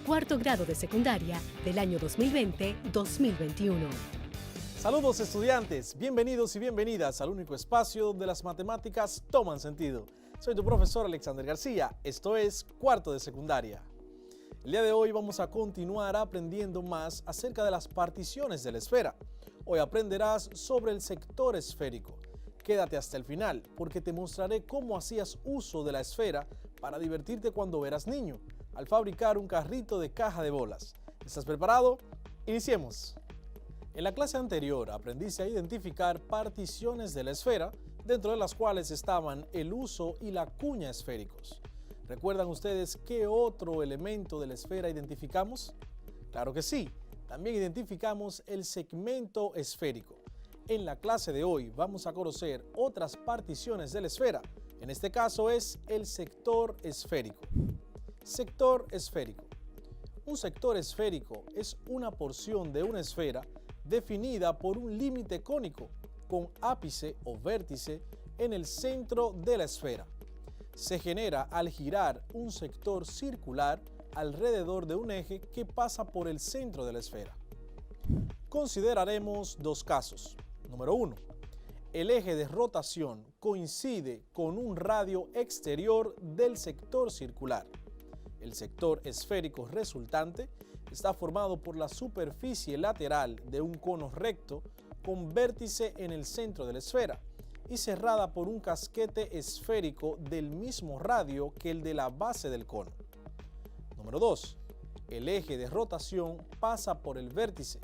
cuarto grado de secundaria del año 2020-2021. Saludos estudiantes, bienvenidos y bienvenidas al único espacio donde las matemáticas toman sentido. Soy tu profesor Alexander García, esto es cuarto de secundaria. El día de hoy vamos a continuar aprendiendo más acerca de las particiones de la esfera. Hoy aprenderás sobre el sector esférico. Quédate hasta el final porque te mostraré cómo hacías uso de la esfera para divertirte cuando eras niño, al fabricar un carrito de caja de bolas. ¿Estás preparado? Iniciemos. En la clase anterior aprendiste a identificar particiones de la esfera, dentro de las cuales estaban el uso y la cuña esféricos. ¿Recuerdan ustedes qué otro elemento de la esfera identificamos? Claro que sí, también identificamos el segmento esférico. En la clase de hoy vamos a conocer otras particiones de la esfera. En este caso es el sector esférico. Sector esférico. Un sector esférico es una porción de una esfera definida por un límite cónico con ápice o vértice en el centro de la esfera. Se genera al girar un sector circular alrededor de un eje que pasa por el centro de la esfera. Consideraremos dos casos. Número 1. El eje de rotación coincide con un radio exterior del sector circular. El sector esférico resultante está formado por la superficie lateral de un cono recto con vértice en el centro de la esfera y cerrada por un casquete esférico del mismo radio que el de la base del cono. Número 2. El eje de rotación pasa por el vértice,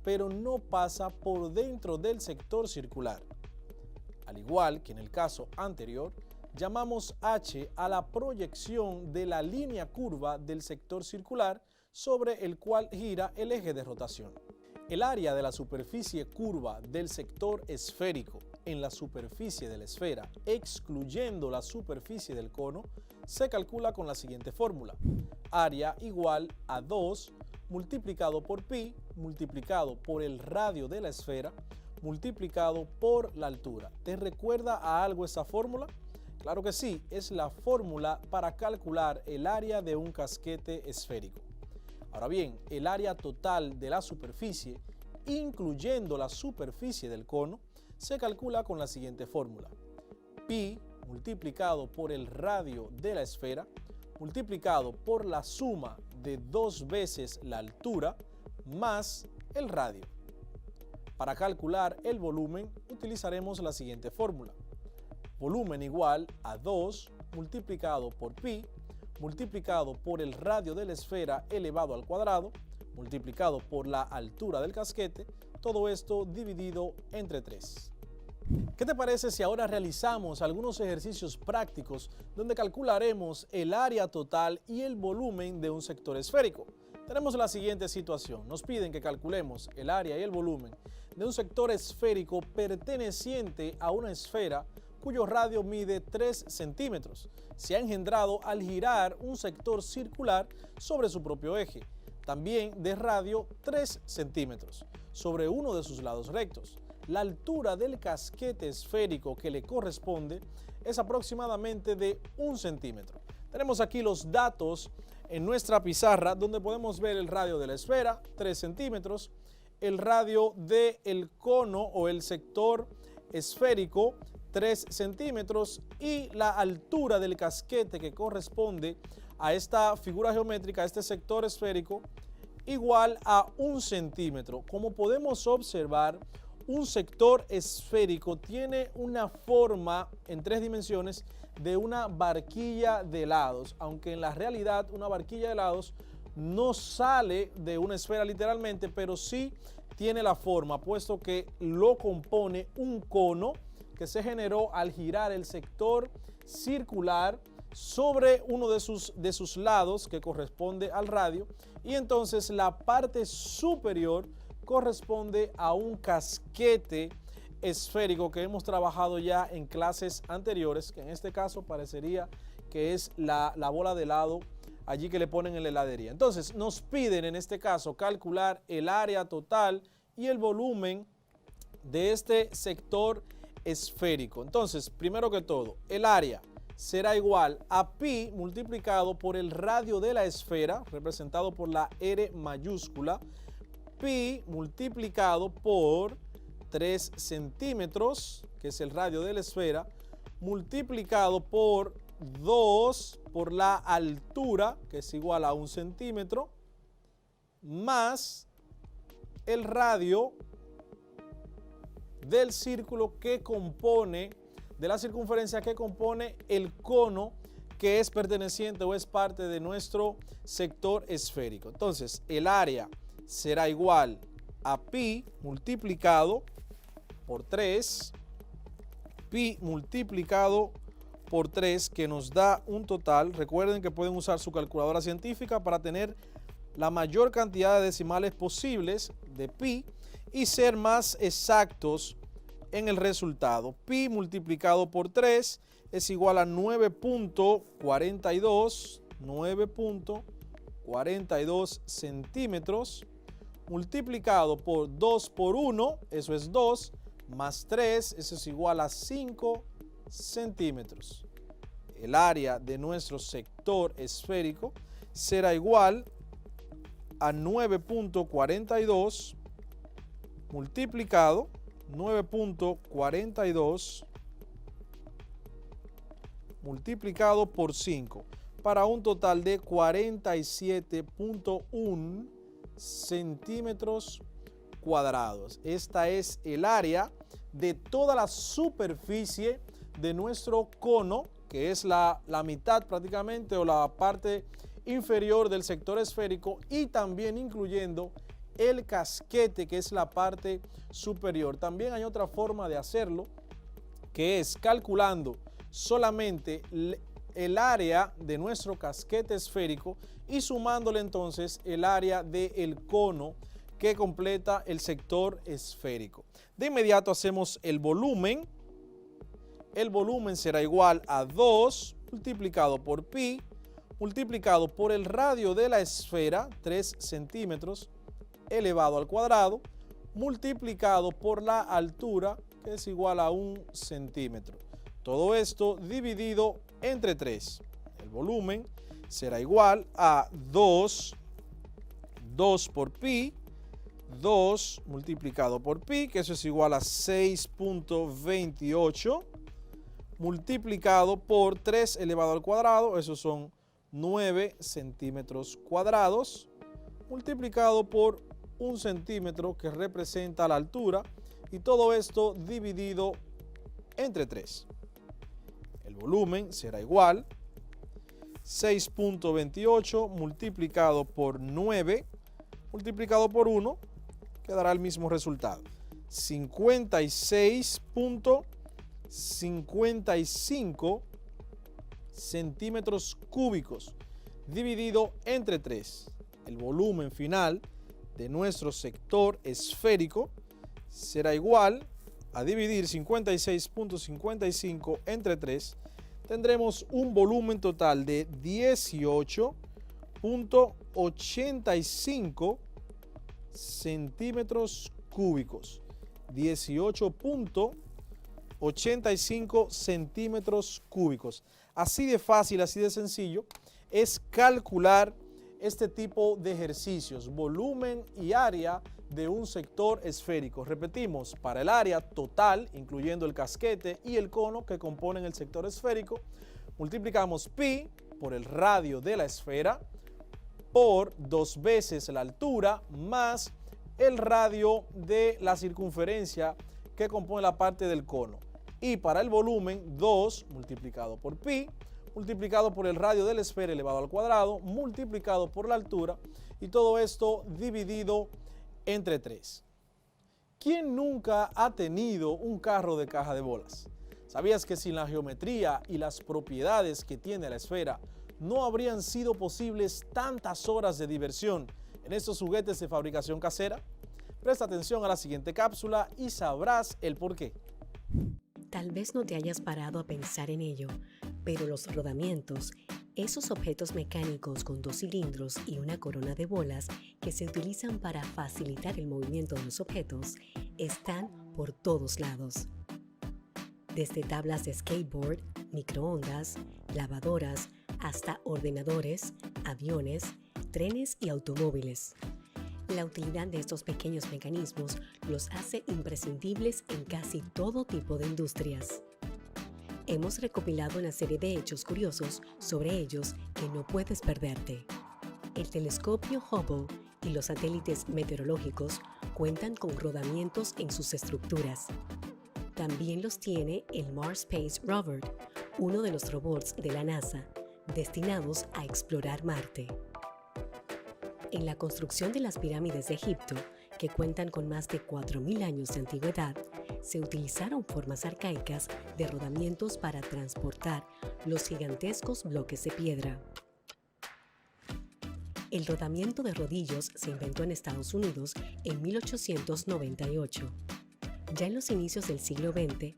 pero no pasa por dentro del sector circular. Al igual que en el caso anterior, llamamos H a la proyección de la línea curva del sector circular sobre el cual gira el eje de rotación. El área de la superficie curva del sector esférico en la superficie de la esfera, excluyendo la superficie del cono, se calcula con la siguiente fórmula. Área igual a 2 multiplicado por pi multiplicado por el radio de la esfera multiplicado por la altura. ¿Te recuerda a algo esa fórmula? Claro que sí, es la fórmula para calcular el área de un casquete esférico. Ahora bien, el área total de la superficie, incluyendo la superficie del cono, se calcula con la siguiente fórmula. Pi multiplicado por el radio de la esfera multiplicado por la suma de 2 veces la altura más el radio. Para calcular el volumen utilizaremos la siguiente fórmula. Volumen igual a 2 multiplicado por pi multiplicado por el radio de la esfera elevado al cuadrado multiplicado por la altura del casquete, todo esto dividido entre 3. ¿Qué te parece si ahora realizamos algunos ejercicios prácticos donde calcularemos el área total y el volumen de un sector esférico? Tenemos la siguiente situación. Nos piden que calculemos el área y el volumen de un sector esférico perteneciente a una esfera cuyo radio mide 3 centímetros. Se ha engendrado al girar un sector circular sobre su propio eje, también de radio 3 centímetros, sobre uno de sus lados rectos. La altura del casquete esférico que le corresponde es aproximadamente de 1 centímetro. Tenemos aquí los datos en nuestra pizarra donde podemos ver el radio de la esfera, 3 centímetros, el radio del cono o el sector esférico, 3 centímetros, y la altura del casquete que corresponde a esta figura geométrica, a este sector esférico, igual a 1 centímetro. Como podemos observar, un sector esférico tiene una forma en 3 dimensiones de una barquilla de helados, aunque en la realidad una barquilla de helados no sale de una esfera literalmente, pero sí tiene la forma, puesto que lo compone un cono que se generó al girar el sector circular sobre uno de sus lados que corresponde al radio, y entonces la parte superior corresponde a un casquete esférico que hemos trabajado ya en clases anteriores, que en este caso parecería que es la bola de helado allí que le ponen en la heladería. Entonces nos piden en este caso calcular el área total y el volumen de este sector esférico. Entonces, primero que todo, el área será igual a pi multiplicado por el radio de la esfera, representado por la R mayúscula, pi multiplicado por 3 centímetros, que es el radio de la esfera, multiplicado por 2 por la altura, que es igual a 1 centímetro, más el radio del círculo que compone, de la circunferencia que compone el cono que es perteneciente o es parte de nuestro sector esférico. Entonces, el área será igual a pi multiplicado por 3, pi multiplicado por 3, que nos da un total. Recuerden que pueden usar su calculadora científica para tener la mayor cantidad de decimales posibles de pi y ser más exactos en el resultado. Pi multiplicado por 3 es igual a 9.42 centímetros, multiplicado por 2 por 1, eso es 2, más 3, eso es igual a 5 centímetros. El área de nuestro sector esférico será igual a 9.42 multiplicado 9.42 multiplicado por 5 para un total de 47.1 centímetros cuadrados. Esta es el área de toda la superficie de nuestro cono, que es la mitad prácticamente o la parte inferior del sector esférico, y también incluyendo el casquete, que es la parte superior. También hay otra forma de hacerlo, que es calculando solamente el área de nuestro casquete esférico y sumándole entonces el área del cono que completa el sector esférico. De inmediato hacemos el volumen. El volumen será igual a 2 multiplicado por pi multiplicado por el radio de la esfera, 3 centímetros, elevado al cuadrado, multiplicado por la altura, que es igual a 1 centímetro. Todo esto dividido entre 3. El volumen será igual a 2 por pi, 2 multiplicado por pi, que eso es igual a 6.28, multiplicado por 3 elevado al cuadrado, eso son 9 centímetros cuadrados, multiplicado por 1 centímetro, que representa la altura, y todo esto dividido entre 3. El volumen será igual 6.28 multiplicado por 9 multiplicado por 1, que dará el mismo resultado, 56.55 centímetros cúbicos dividido entre 3. El volumen final de nuestro sector esférico será igual a dividir 56.55 entre 3. Tendremos un volumen total de 18.85 centímetros cúbicos. 18.85 centímetros cúbicos. Así de fácil, así de sencillo es calcular este tipo de ejercicios, volumen y área de un sector esférico. Repetimos, para el área total, incluyendo el casquete y el cono que componen el sector esférico, multiplicamos pi por el radio de la esfera por 2 veces la altura más el radio de la circunferencia que compone la parte del cono. Y para el volumen, 2 multiplicado por pi, multiplicado por el radio de la esfera elevado al cuadrado, multiplicado por la altura, y todo esto dividido entre 3. ¿Quién nunca ha tenido un carro de caja de bolas? ¿Sabías que sin la geometría y las propiedades que tiene la esfera, no habrían sido posibles tantas horas de diversión en estos juguetes de fabricación casera? Presta atención a la siguiente cápsula y sabrás el por qué. Tal vez no te hayas parado a pensar en ello, pero los rodamientos, esos objetos mecánicos con 2 cilindros y una corona de bolas que se utilizan para facilitar el movimiento de los objetos, están por todos lados. Desde tablas de skateboard, microondas, lavadoras, hasta ordenadores, aviones, trenes y automóviles. La utilidad de estos pequeños mecanismos los hace imprescindibles en casi todo tipo de industrias. Hemos recopilado una serie de hechos curiosos sobre ellos que no puedes perderte. El telescopio Hubble y los satélites meteorológicos cuentan con rodamientos en sus estructuras. También los tiene el Mars Space Rover, uno de los robots de la NASA, destinados a explorar Marte. En la construcción de las pirámides de Egipto, que cuentan con más de 4.000 años de antigüedad, se utilizaron formas arcaicas de rodamientos para transportar los gigantescos bloques de piedra. El rodamiento de rodillos se inventó en Estados Unidos en 1898. Ya en los inicios del siglo XX,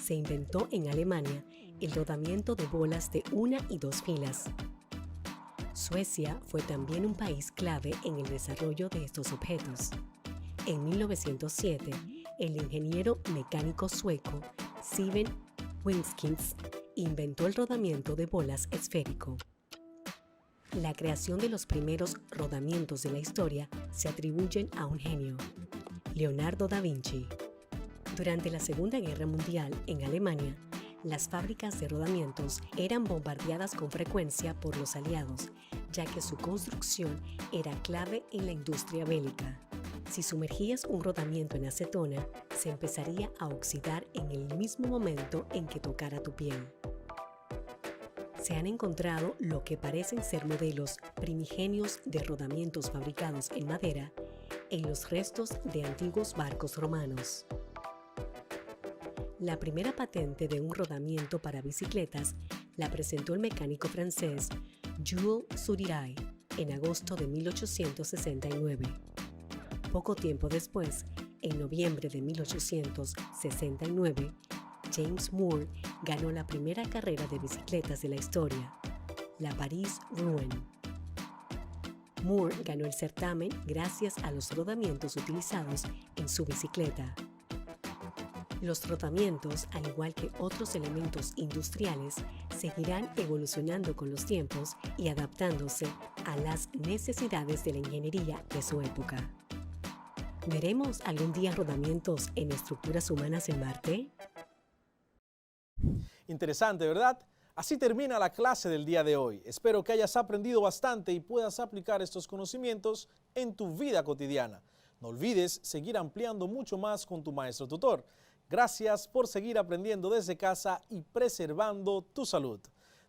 se inventó en Alemania el rodamiento de bolas de 1 y 2 filas. Suecia fue también un país clave en el desarrollo de estos objetos. En 1907, el ingeniero mecánico sueco Sieben Winskins inventó el rodamiento de bolas esférico. La creación de los primeros rodamientos de la historia se atribuyen a un genio, Leonardo da Vinci. Durante la Segunda Guerra Mundial, en Alemania, las fábricas de rodamientos eran bombardeadas con frecuencia por los aliados, ya que su construcción era clave en la industria bélica. Si sumergías un rodamiento en acetona, se empezaría a oxidar en el mismo momento en que tocara tu piel. Se han encontrado lo que parecen ser modelos primigenios de rodamientos fabricados en madera en los restos de antiguos barcos romanos. La primera patente de un rodamiento para bicicletas la presentó el mecánico francés Jules Soudiray en agosto de 1869. Poco tiempo después, en noviembre de 1869, James Moore ganó la primera carrera de bicicletas de la historia, la París-Rouen. Moore ganó el certamen gracias a los rodamientos utilizados en su bicicleta. Los rodamientos, al igual que otros elementos industriales, seguirán evolucionando con los tiempos y adaptándose a las necesidades de la ingeniería de su época. ¿Veremos algún día rodamientos en estructuras humanas en Marte? Interesante, ¿verdad? Así termina la clase del día de hoy. Espero que hayas aprendido bastante y puedas aplicar estos conocimientos en tu vida cotidiana. No olvides seguir ampliando mucho más con tu maestro tutor. Gracias por seguir aprendiendo desde casa y preservando tu salud.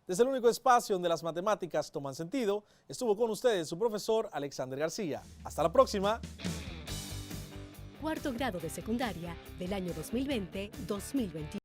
Desde el único espacio donde las matemáticas toman sentido, estuvo con ustedes su profesor Alexander García. Hasta la próxima. Cuarto grado de secundaria del año 2020-2021.